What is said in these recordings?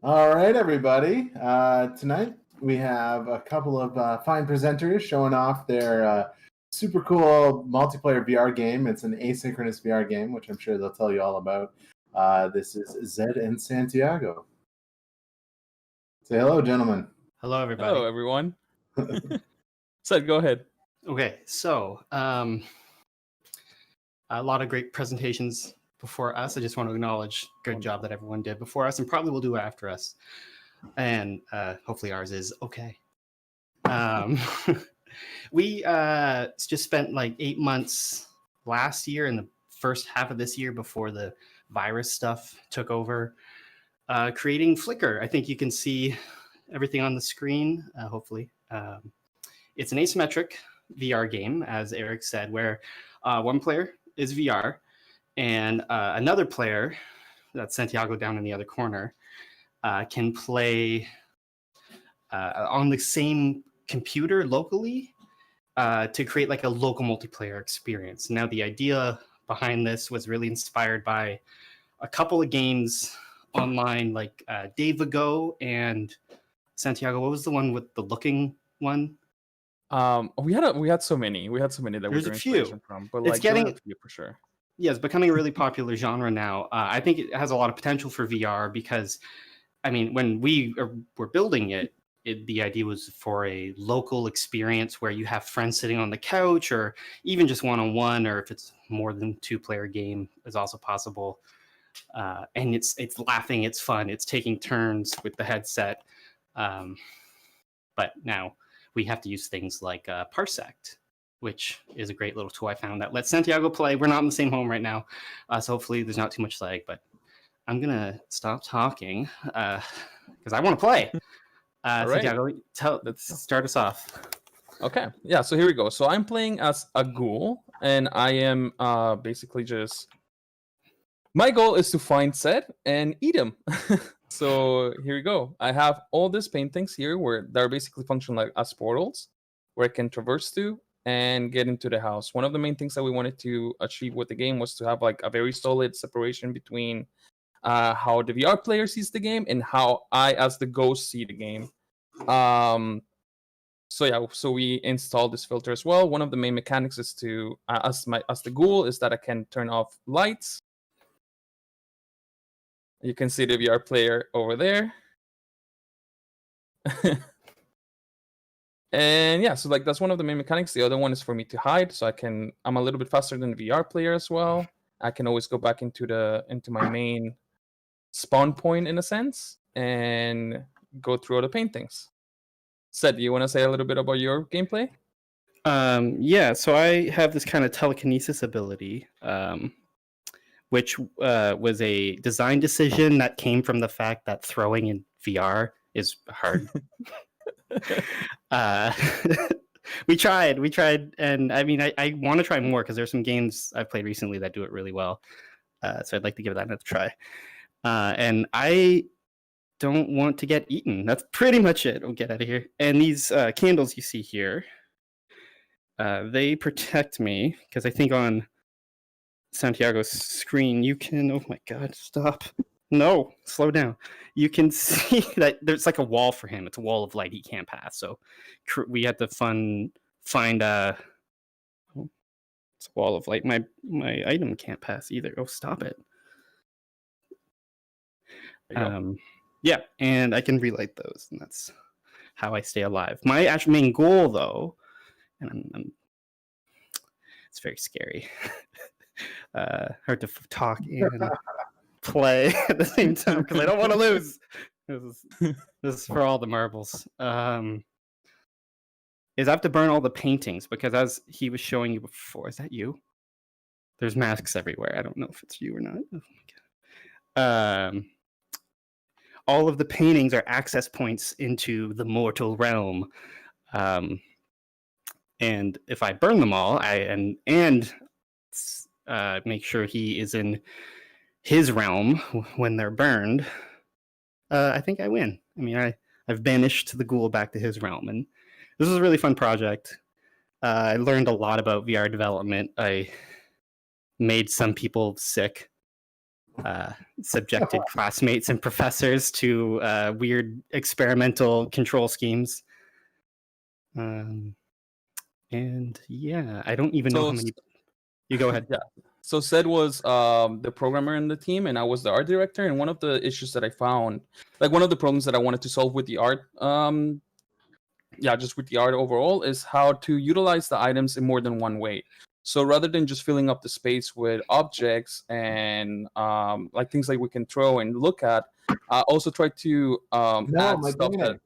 All right, everybody. Tonight we have a couple of fine presenters showing off their super cool multiplayer VR game. It's an asynchronous VR game, which I'm sure they'll tell you all about. This is Zed and Santiago. Say hello, gentlemen. Hello, everybody. Hello, everyone. Zed, go ahead. Okay, so a lot of great presentations before us. I just want to acknowledge good job that everyone did before us and probably will do after us. And hopefully ours is okay. We just spent like 8 months last year and the first half of this year before the virus stuff took over, creating Flicker. I think you can see everything on the screen, hopefully. It's an asymmetric VR game, as Eric said, where one player is VR and another player, that's Santiago down in the other corner, can play on the same computer locally to create like a local multiplayer experience. Now, the idea behind this was really inspired by a couple of games online, like Dave-A-Go and Santiago. What was the one with the looking one? We had so many. We had so many that There's we a drew few. inspiration from. But It's like getting- there are a few for sure. Yeah, it's becoming a really popular genre now. I think it has a lot of potential for VR because, I mean, when we were building it, the idea was for a local experience where you have friends sitting on the couch or even just one-on-one, or if it's more than two-player game is also possible. And it's laughing, it's fun, it's taking turns with the headset. But now we have to use things like Parsect, which is a great little tool I found that lets Santiago play. We're not in the same home right now, so hopefully there's not too much lag, but I'm going to stop talking because I want to play. All right. Santiago, let's start us off. Okay. Yeah, so here we go. So I'm playing as a ghoul, and I am basically just... My goal is to find Zed and eat him. So here we go. I have all these paintings here that are basically function like as portals where I can traverse to and get into the house. One of the main things that we wanted to achieve with the game was to have like a very solid separation between how the VR player sees the game and how I, as the ghost, see the game. So we installed this filter as well. One of the main mechanics is to, as the ghoul, is that I can turn off lights. You can see the VR player over there. And yeah, so like that's one of the main mechanics. The other one is for me to hide, so I'm a little bit faster than the VR player as well. I can always go back into my main spawn point in a sense and go through all the paintings. Zed, do you want to say a little bit about your gameplay? Yeah, so I have this kind of telekinesis ability, which was a design decision that came from the fact that throwing in VR is hard. We tried, and I mean, I want to try more because there's some games I've played recently that do it really well. So I'd like to give that another try. And I don't want to get eaten. That's pretty much it. We'll get out of here. And these candles you see here, they protect me because I think on Santiago's screen you can... Oh my God, stop. No, slow down. You can see that there's like a wall for him. It's a wall of light he can't pass. So we had to find it's a wall of light. My item can't pass either. Oh, stop it. Yeah, and I can relight those, and that's how I stay alive. My actual main goal, though, and it's very scary. Hard to talk and play at the same time because I don't want to lose. This is for all the marbles. Is I have to burn all the paintings because, as he was showing you before, is that you? There's masks everywhere. I don't know if it's you or not. Oh my God. All of the paintings are access points into the mortal realm. And if I burn them all, and make sure he is in his realm when they're burned, I think I win. I mean, I've banished the ghoul back to his realm, and this was a really fun project. I learned a lot about VR development. I made some people sick subjected classmates and professors to weird experimental control schemes. And yeah, I don't even know how many. You go ahead. Yeah. So Sed was the programmer in the team, and I was the art director. And one of the issues that I found, like one of the problems that I wanted to solve with the art, just with the art overall, is how to utilize the items in more than one way. So rather than just filling up the space with objects and like things like we can throw and look at, I also try to add my stuff that. game.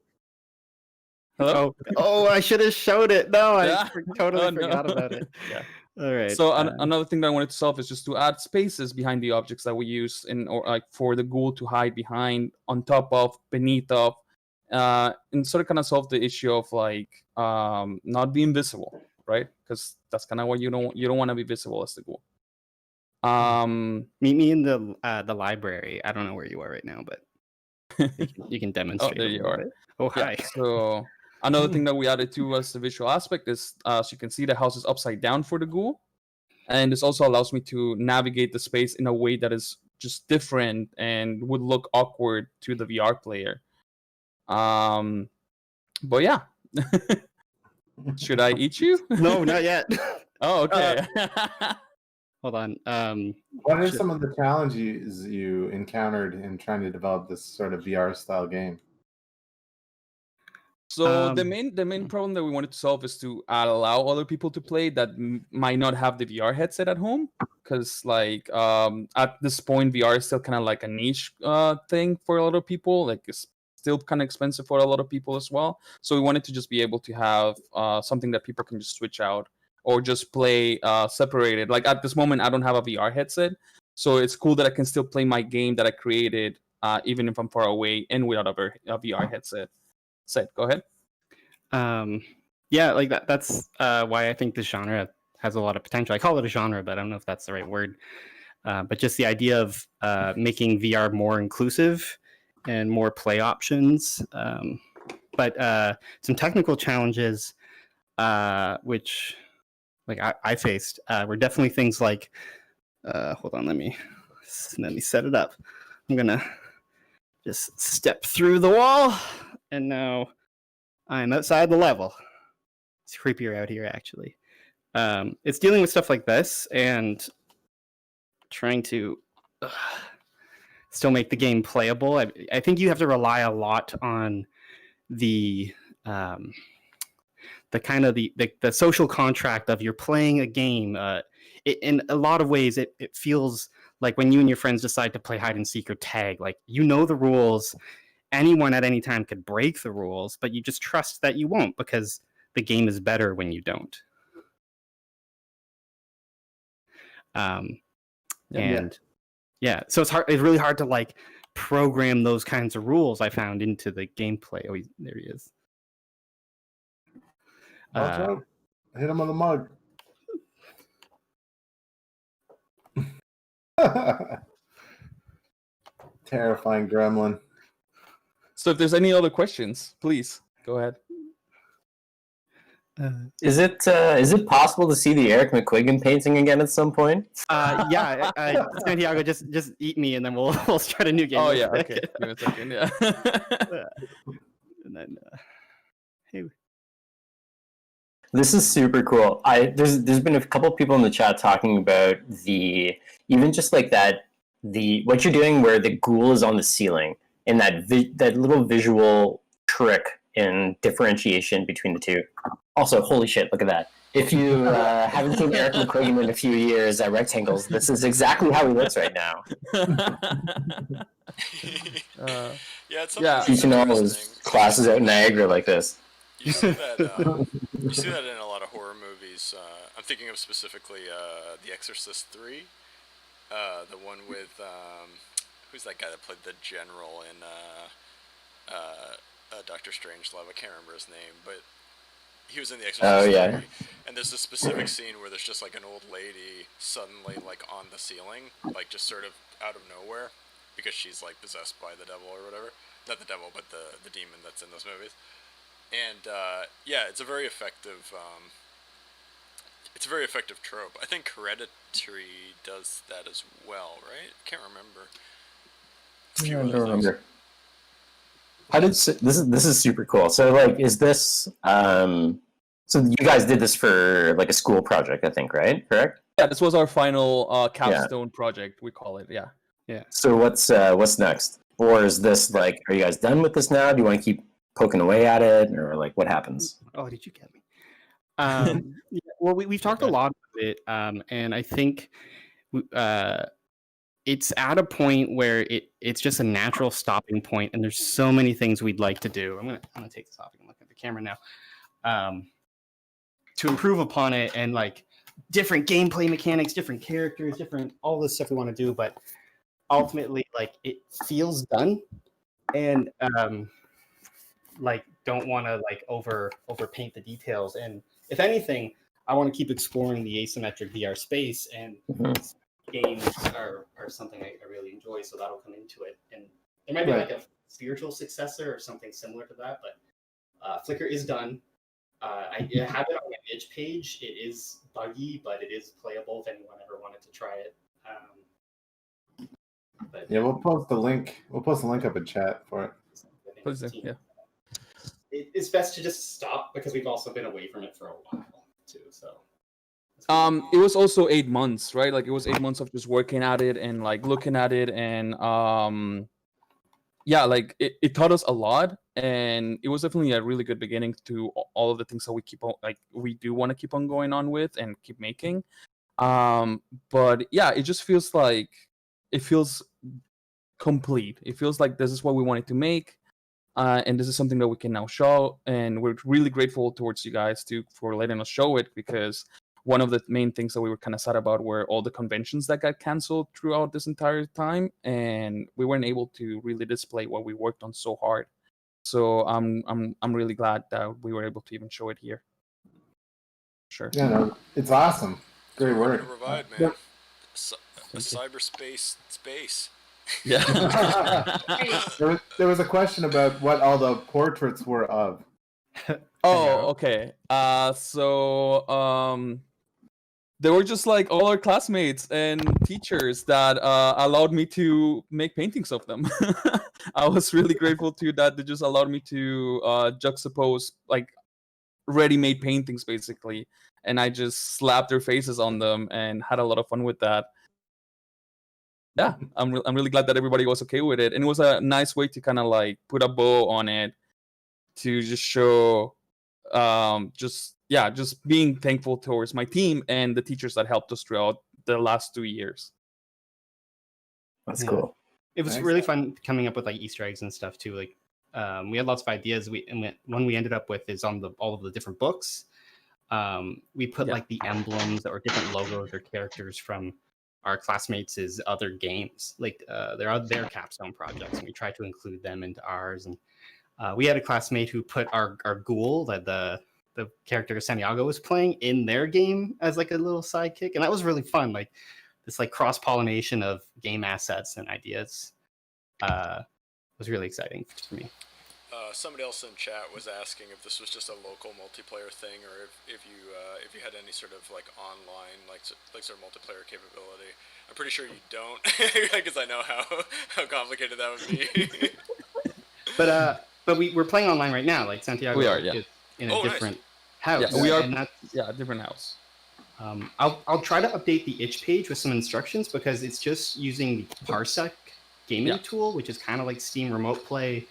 Hello? Oh, I should have showed it. No, I Yeah. totally Oh, no. forgot about it. Yeah. All right. So another thing that I wanted to solve is just to add spaces behind the objects that we use, or like for the ghoul to hide behind, on top of, beneath of, and sort of kind of solve the issue of like not being visible, right? Because that's kind of what you don't want to be visible as the ghoul. Meet me in the library. I don't know where you are right now, but you can demonstrate. Oh, there you are. Bit. Oh, hi. Yeah, so another thing that we added to as the visual aspect is, so you can see the house is upside down for the ghoul, and this also allows me to navigate the space in a way that is just different and would look awkward to the VR player. But yeah. Should I eat you? No, not yet. Oh, okay. Hold on. What are some of the challenges you encountered in trying to develop this sort of VR style game? So the main problem that we wanted to solve is to allow other people to play that might not have the VR headset at home, because like at this point VR is still kind of like a niche thing for a lot of people. Like it's still kind of expensive for a lot of people as well. So we wanted to just be able to have something that people can just switch out or just play separated. Like at this moment, I don't have a VR headset, so it's cool that I can still play my game that I created even if I'm far away and without a VR headset. Seth, go ahead. Yeah, like that's why I think this genre has a lot of potential. I call it a genre, but I don't know if that's the right word. But just the idea of making VR more inclusive and more play options. But some technical challenges, which like I faced, were definitely things like, hold on, let me set it up. I'm gonna just step through the wall, and now I'm outside the level. It's creepier out here, actually. It's dealing with stuff like this and trying to still make the game playable. I think you have to rely a lot on the kind of the social contract of you're playing a game. In a lot of ways, it feels like when you and your friends decide to play hide and seek or tag, like you know the rules. Anyone at any time could break the rules, but you just trust that you won't because the game is better when you don't. So it's hard. It's really hard to like program those kinds of rules I found into the gameplay. Oh, there he is. Watch out. Hit him on the mug. Terrifying gremlin. So if there's any other questions, please go ahead. Is it possible to see the Eric McQuiggan painting again at some point? Yeah, Santiago, just eat me and then we'll start a new game. Oh yeah, okay. Give me a second. Yeah. And then, hey. This is super cool. There's been a couple people in the chat talking about even just like that what you're doing where the ghoul is on the ceiling and that little visual trick in differentiation between the two. Also, holy shit, look at that. If you haven't seen Eric McQuiggan in a few years at Rectangles, this is exactly how he looks right now. Teaching all his classes out in Niagara like this. You see that in a lot of horror movies. I'm thinking of specifically The Exorcist 3. The one with, who's that guy that played the general in Doctor Strangelove? I can't remember his name, but he was in The Exorcist 3. Yeah. And there's a specific scene where there's just like an old lady suddenly like on the ceiling, like just sort of out of nowhere, because she's like possessed by the devil or whatever. Not the devil, but the demon that's in those movies. And yeah, it's a very effective It's a very effective trope. I think Hereditary does that as well, right? Can't remember. A few I other don't things. remember. How did this is super cool. So like, is this so you guys did this for like a school project, I think, right? Correct? Yeah, this was our final capstone project. We call it. Yeah. So what's next? Or is this like, are you guys done with this now? Do you want to keep poking away at it, or like what happens? Oh, did you get me? Yeah, well, we've talked a Okay. lot about it, and I think it's at a point where it's just a natural stopping point, and there's so many things we'd like to do. I'm gonna take this off and look at the camera now. To improve upon it, and like different gameplay mechanics, different characters, different all this stuff we want to do, but ultimately, like, it feels done, and like don't want to like overpaint the details. And if anything, I want to keep exploring the asymmetric VR space, and Mhm. games are something I really enjoy, so that'll come into it. And there might be Right. like a spiritual successor or something similar to that, but Flickr is done. I have it on my itch page. It is buggy, but it is playable if anyone ever wanted to try it. But Yeah, we'll post the link. We'll post the link up in chat for it. I think Please the do, team- yeah. It's best to just stop because we've also been away from it for a while too. So It was also 8 months, right? Like it was 8 months of just working at it and like looking at it, and yeah, like it taught us a lot, and it was definitely a really good beginning to all of the things that we keep on, like we do want to keep on going on with and keep making. But yeah, it just feels like it feels complete. It feels like this is what we wanted to make. And this is something that we can now show, and we're really grateful towards you guys too for letting us show it, because one of the main things that we were kind of sad about were all the conventions that got canceled throughout this entire time, and we weren't able to really display what we worked on so hard. So I'm really glad that we were able to even show it here. Sure. Yeah, no, it's awesome. Great We're work. gonna provide, man. Yep. A cyberspace space. Yeah. There was a question about what all the portraits were of. Oh, okay. They were just like all our classmates and teachers that allowed me to make paintings of them. I was really grateful to that they just allowed me to juxtapose like ready-made paintings basically, and I just slapped their faces on them and had a lot of fun with that. Yeah, I'm really glad that everybody was okay with it, and it was a nice way to kind of like put a bow on it to just show just being thankful towards my team and the teachers that helped us throughout the last 2 years. That's Yeah. cool. it was Nice. really fun coming up with like Easter eggs and stuff too. Like we had lots of ideas. One we ended up with is on all of the different books. We put Yeah. like the emblems or different logos or characters from our classmates' other games. Like they're their capstone projects, and we tried to include them into ours. And we had a classmate who put our ghoul that the character Santiago was playing in their game as like a little sidekick, and that was really fun. Like this like cross pollination of game assets and ideas was really exciting for me. Somebody else in chat was asking if this was just a local multiplayer thing, or if you had any sort of like online like sort of multiplayer capability. I'm pretty sure you don't, because I know how complicated that would be. But we're playing online right now. Like Santiago We are, yeah. is in a Oh, nice. different house. Yeah, we are- And that's, Yeah, different house. I'll try to update the itch page with some instructions because it's just using the Parsec gaming Yeah. tool, which is kind of like Steam Remote Play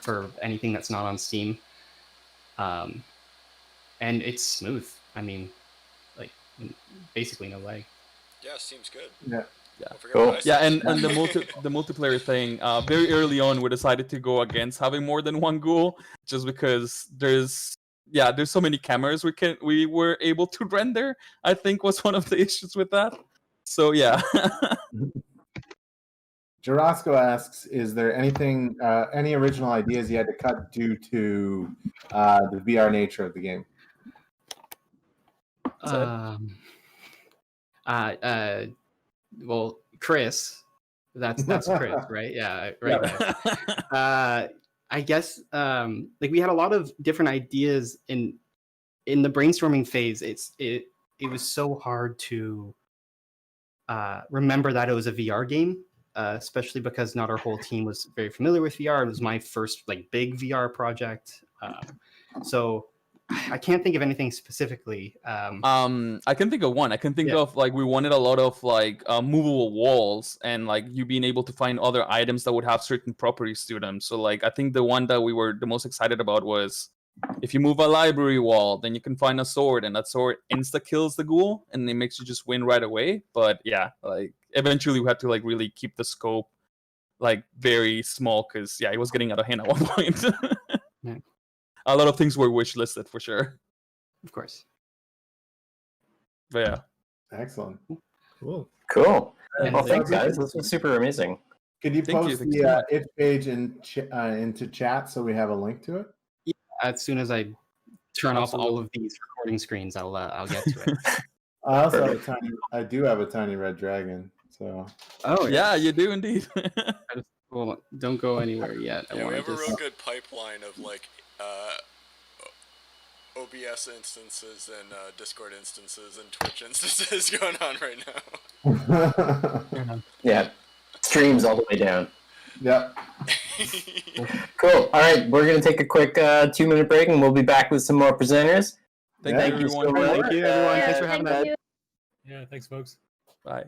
for anything that's not on Steam. And it's smooth. I mean, like basically no lag. Yeah, seems good. Yeah. Yeah. Don't forget Cool. what I Yeah, said. and the multiplayer thing. Very early on, we decided to go against having more than one ghoul, just because there's so many cameras we were able to render. I think was one of the issues with that. So yeah. Jarosco asks, is there anything, any original ideas you had to cut due to the VR nature of the game? Well, Chris, that's Chris, right? Yeah, right. Guys. I guess like we had a lot of different ideas in the brainstorming phase. it was so hard to remember that it was a VR game, especially because not our whole team was very familiar with VR. It was my first like big VR project, so I can't think of anything specifically. I can think of one. I can think Yeah. of like we wanted a lot of like movable walls and like you being able to find other items that would have certain properties to them. So like I think the one that we were the most excited about was if you move a library wall, then you can find a sword, and that sword insta kills the ghoul, and it makes you just win right away. But yeah, like eventually we had to like really keep the scope like very small because yeah, it was getting out of hand at one point. Yeah. A lot of things were wish listed for sure. Of course. But yeah. Excellent. Cool. Cool. And Well, the- thanks, guys. This was super amazing. Could you Thank you, post thank you so the much. if page into chat so we have a link to it? As soon as I turn off all Absolutely. of these recording screens, I'll get to it. I also have I do have a tiny red dragon. So Oh Yeah, you do indeed. Well, don't go anywhere yet. I Yeah, we want have to a just. real good pipeline of like OBS instances and Discord instances and Twitch instances going on right now. Yeah. Streams all the way down. yep. Cool. All right, we're gonna take a quick 2-minute break, and we'll be back with some more presenters. Thank Yeah. you, Thank you so everyone. much. Thank you, everyone. Thanks for having us. Yeah, thanks, folks. Bye.